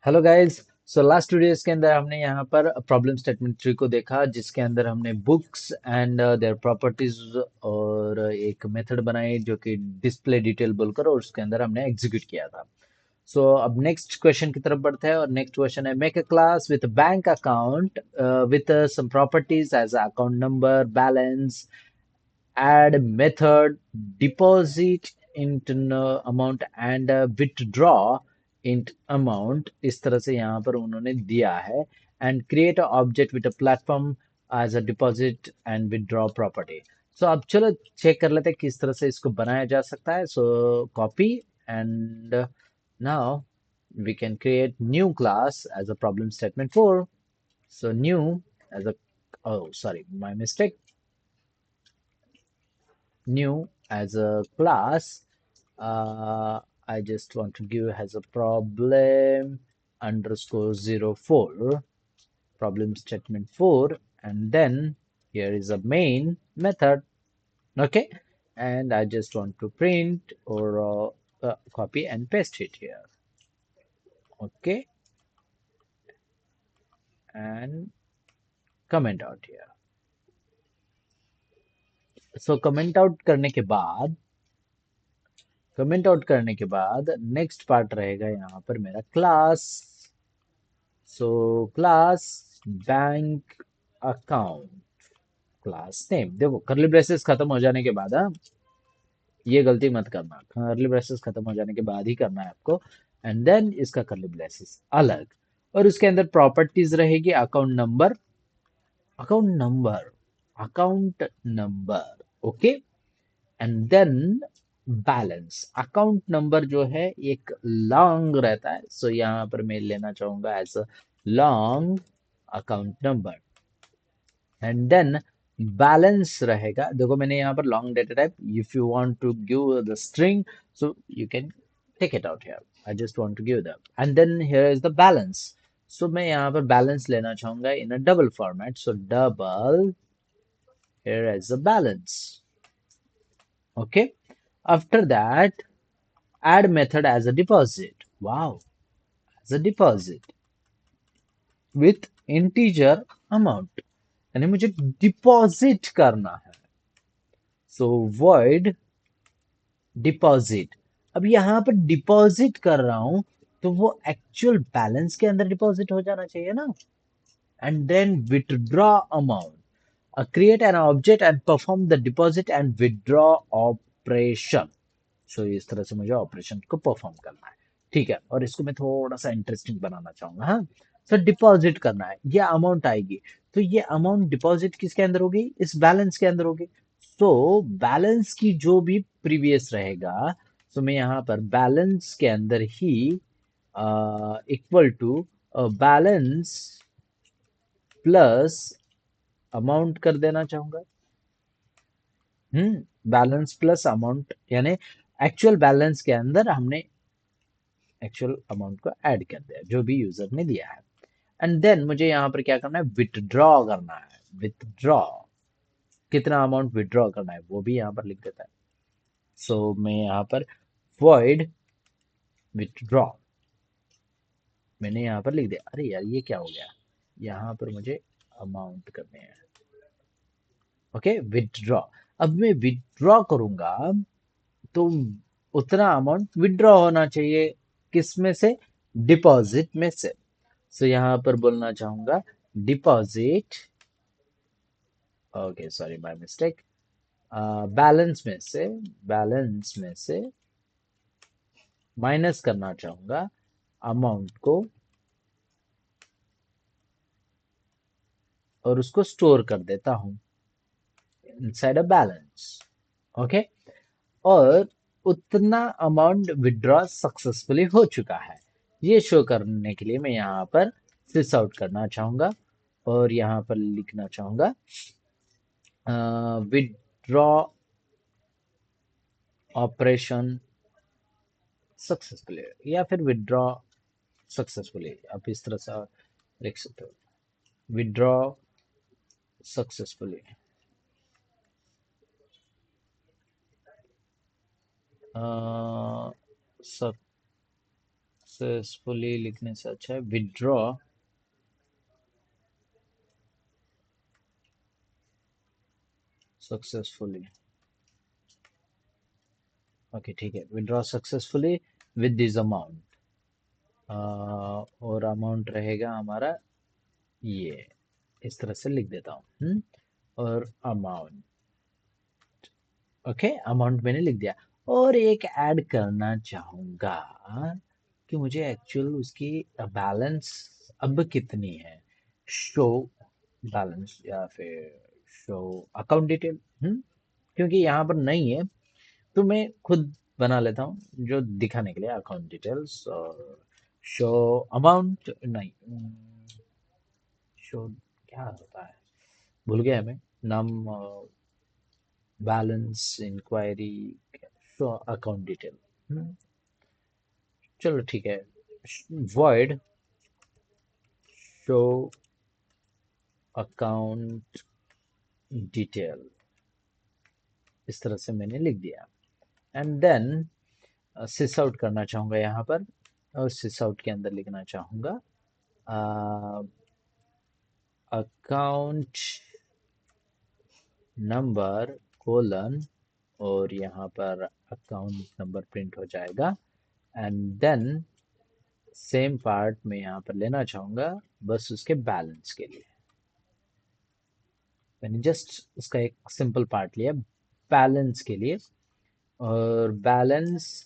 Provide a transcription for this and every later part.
Hello guys. So last videos के अंदर हमने यहाँ पर प्रॉब्लम स्टेटमेंट ट्री को देखा, जिसके अंदर हमने बुक्स एंड देयर प्रॉपर्टीज और एक मेथड बनाई जो कि डिस्प्ले डिटेल बोलकर, और उसके अंदर हमने एग्जीक्यूट किया था। सो अब नेक्स्ट क्वेश्चन की तरफ बढ़ते हैं, और नेक्स्ट क्वेश्चन है make a class with bank account with some properties as account number, balance, add method, deposit into amount and withdraw into amount। इस तरह से यहाँ पर उन्होंने दिया है। and create a object with a platform as a deposit and withdraw property। so अब चलो चेक कर लेते हैं किस तरह से इसको बनाया जा सकता है। so copy and now we can create new class as a problem statement 4। so new as a, oh sorry, my mistake, new as a class. I just want to give as a problem underscore 04, problem statement 4, and then here is a main method. Okay, and I just want to print or copy and paste it here. Okay, and comment out here. So comment out करने के बाद, next part रहेगा यहाँ पर मेरा class. So class bank account, class name. देखो करली braces खत्म हो जाने के बाद, हाँ, ये गलती मत करना, करली ब्रेसेस खत्म हो जाने के बाद ही करना है आपको। एंड देन इसका करली ब्रेसेस अलग, और उसके अंदर प्रॉपर्टीज रहेगी account number, account number, account number. Okay, and then balance. Account number जो है एक लॉन्ग रहता है, सो यहाँ पर मैं लेना चाहूंगा as a long account number. And then balance रहेगा। देखो मैंने यहाँ पर long data type, if you want to give the string so you can take it out here. I just want to give that, and then here is the balance. सो मैं यहाँ पर balance लेना चाहूंगा in a double format, so double, here is the balance। Okay, after that add method as a deposit। wow, as a deposit with integer amount, यानी मुझे deposit करना है। सो void डिपॉजिट। अब यहाँ पर डिपॉजिट कर रहा हूं तो वो एक्चुअल बैलेंस के अंदर डिपॉजिट हो जाना चाहिए ना। And then withdraw amount, create an object and perform the deposit and withdraw operation. So इस तरह से मुझे ऑपरेशन को परफॉर्म करना है। ठीक है, और इसको मैं थोड़ा सा इंटरेस्टिंग बनाना चाहूंगा। हाँ, सो डिपॉजिट करना है, ये अमाउंट आएगी, तो ये अमाउंट डिपॉजिट किसके अंदर होगी, इस बैलेंस के अंदर होगी। सो बैलेंस की जो भी प्रीवियस रहेगा, सो मैं यहाँ पर बैलेंस के अंदर ही equal to balance plus amount कर देना चाहूंगा। बैलेंस प्लस अमाउंट, यानी एक्चुअल बैलेंस के अंदर हमने एक्चुअल अमाउंट को ऐड कर दिया जो भी यूजर ने दिया है। एंड देन मुझे यहाँ पर क्या करना है, विथड्रॉ करना है। विथड्रॉ, कितना अमाउंट विथड्रॉ करना है वो भी यहाँ पर लिख देता है। सो मैं यहाँ पर void विथड्रॉ मैंने यहाँ पर लिख दिया। अरे यार ये क्या हो गया, यहाँ पर मुझे अमाउंट करने हैं। Okay, withdraw. अब मैं विथड्रॉ करूंगा तो उतना अमाउंट विथड्रॉ होना चाहिए, किस में से, डिपॉजिट में से। सो यहाँ पर बोलना चाहूंगा deposit, okay sorry my mistake, balance में से, बैलेंस में से माइनस करना चाहूंगा अमाउंट को, और उसको स्टोर कर देता हूं इनसाइड अ बैलेंस। ओके, और उतना अमाउंट विड्रॉ सक्सेसफुली हो चुका है, ये शो करने के लिए मैं यहाँ पर सिस आउट करना चाहूंगा, और यहाँ पर लिखना चाहूंगा विड्रॉ ऑपरेशन सक्सेसफुली, या फिर विड्रॉ सक्सेसफुली, आप इस तरह से लिख सकते हो, विड्रॉ सक्सेसफुली। सक्सेसफुली लिखने से अच्छा है विड्रॉ सक्सेसफुली। ओके ठीक है, withdraw successfully with this amount, और अमाउंट रहेगा हमारा ये, इस तरह से लिख देता हूँ। और अमाउंट, ओके अमाउंट मैंने लिख दिया। और एक ऐड करना चाहूंगा कि मुझे एक्चुअल उसकी बैलेंस अब कितनी है, शो बैलेंस या फिर शो अकाउंट डिटेल। क्योंकि यहाँ पर नहीं है तो मैं खुद बना लेता हूँ जो दिखाने के लिए अकाउंट डिटेल्स। और शो अमाउंट नहीं, शो क्या होता है, भूल गया मैं नाम, balance enquiry, show account detail. चलो ठीक है, वॉइड शो अकाउंट डिटेल, इस तरह से मैंने लिख दिया। एंड देन सिस आउट करना चाहूंगा यहाँ पर, और सिस आउट के अंदर लिखना चाहूंगा अकाउंट नंबर कोलन, और यहाँ पर अकाउंट नंबर प्रिंट हो जाएगा। एंड देन सेम पार्ट में यहाँ पर लेना चाहूंगा बस उसके बैलेंस के लिए। मैंने जस्ट उसका एक सिंपल पार्ट लिया बैलेंस के लिए, और बैलेंस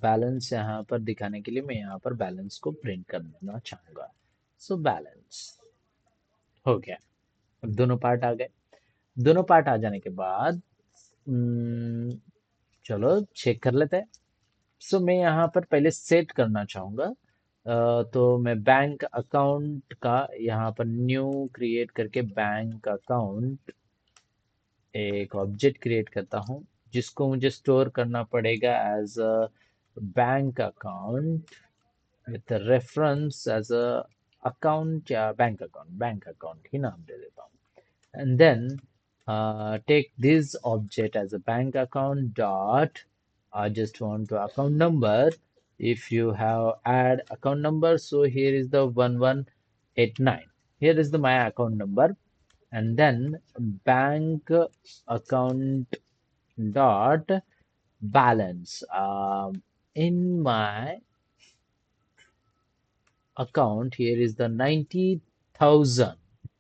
बैलेंस यहाँ पर दिखाने के लिए मैं यहाँ पर बैलेंस को प्रिंट करना चाहूंगा। सो बैलेंस हो गया। अब दोनों पार्ट आ गए। दोनों पार्ट आ जाने के बाद चलो चेक कर लेते हैं। सो मैं यहाँ पर पहले सेट करना चाहूँगा। तो मैं बैंक अकाउंट का यहाँ पर न्यू क्रिएट करके बैंक अकाउंट एक ऑब्जेक्ट क्रिएट करता हूँ, जिसको मुझे स्टोर करना पड़ेगा as a bank account with reference as a account या बैंक अकाउंट ही नाम दे देता हूँ। And then take this object as a bank account dot, I just want to account number. If you have add account number, so here is the 1189, here is the my account number. And then bank account dot balance, in my account here is the 90,000,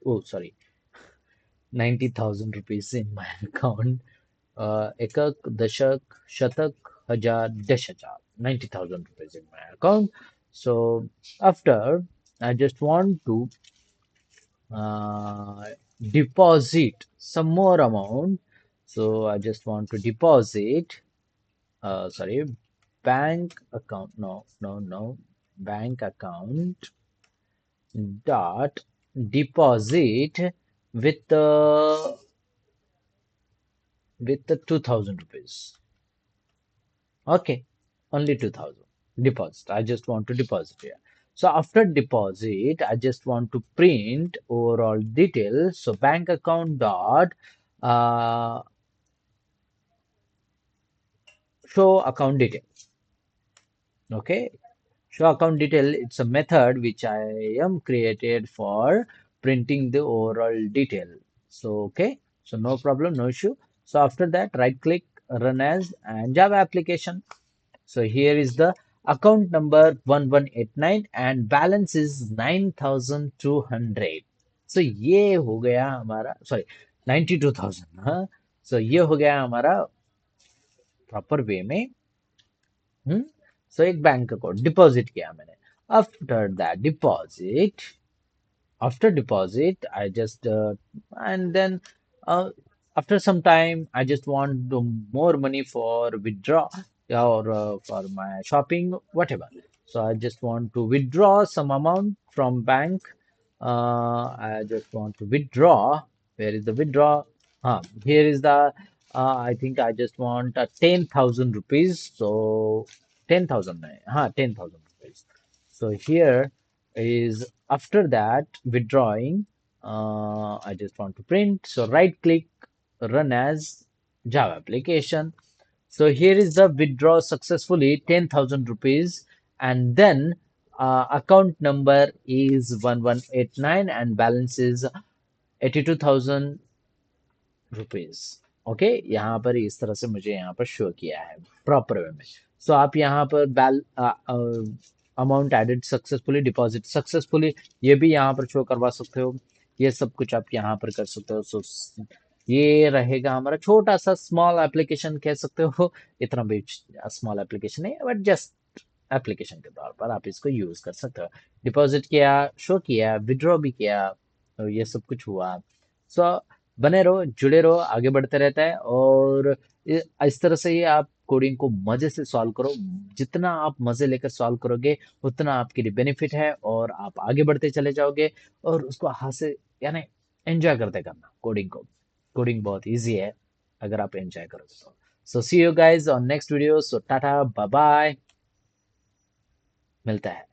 oh sorry, 90,000 rupees in my account. एकक दशक शतक हजार दश हजार, 90,000 rupees in my account. So after I just want to uh, deposit some more amount. So I just want to deposit, sorry, bank account, no, bank account dot deposit with the 2,000 rupees. Okay, only 2,000 deposit. I just want to deposit here. So after deposit, I just want to print overall details. So bank account dot uh, show account detail. Okay, show account detail. It's a method which I am created for printing the overall detail. So okay, so no problem, no issue. So after that, right click, run as and Java application. So here is the account number 1189 and balance is 9,200. So ये हो गया हमारा, sorry 92,000, हाँ। So ये हो गया हमारा proper way में। सो एक बैंक अकाउंट डिपॉजिट किया मैंने। After that deposit, after deposit I just and then after some time I just want more money for withdraw, or for my shopping whatever. So I just want to withdraw some amount from bank. I just want to withdraw. Where is the withdraw? Here is the I think I just want 10,000 rupees. So 10,000, 10,000 rupees. So here is after that withdrawing, I just want to print. So right click, run as Java application. So here is the withdraw successfully 10,000 rupees and then account number is 1189 and balance is 82,000 rupees. Okay, यहाँ पर इस तरह से मुझे यहाँ पर show किया है प्रॉपर वे में। सो आप यहाँ पर बैल amount added successfully, deposit successfully, ये भी यहाँ पर शो करवा सकते हो। ये सब कुछ आप यहाँ पर कर सकते हो। सो ये रहेगा हमारा छोटा सा स्मॉल एप्लीकेशन कह सकते हो। इतना भी स्मॉल एप्लीकेशन है बट जस्ट एप्लीकेशन के तौर पर आप इसको यूज कर सकते हो। डिपॉजिट किया, शो किया, विड्रॉ भी किया, तो ये सब कुछ हुआ। सो बने रहो, जुड़े रहो, आगे बढ़ते रहता है। और इस तरह से ही आप कोडिंग को मजे से सॉल्व करो। जितना आप मजे लेकर सॉल्व करोगे उतना आपके लिए बेनिफिट है और आप आगे बढ़ते चले जाओगे। और उसको हाथ से यानी एंजॉय करते करना कोडिंग को। कोडिंग बहुत इजी है अगर आप एंजॉय करोगे तो। So see you guys on next video. So टाटा बाय बाय, मिलता है।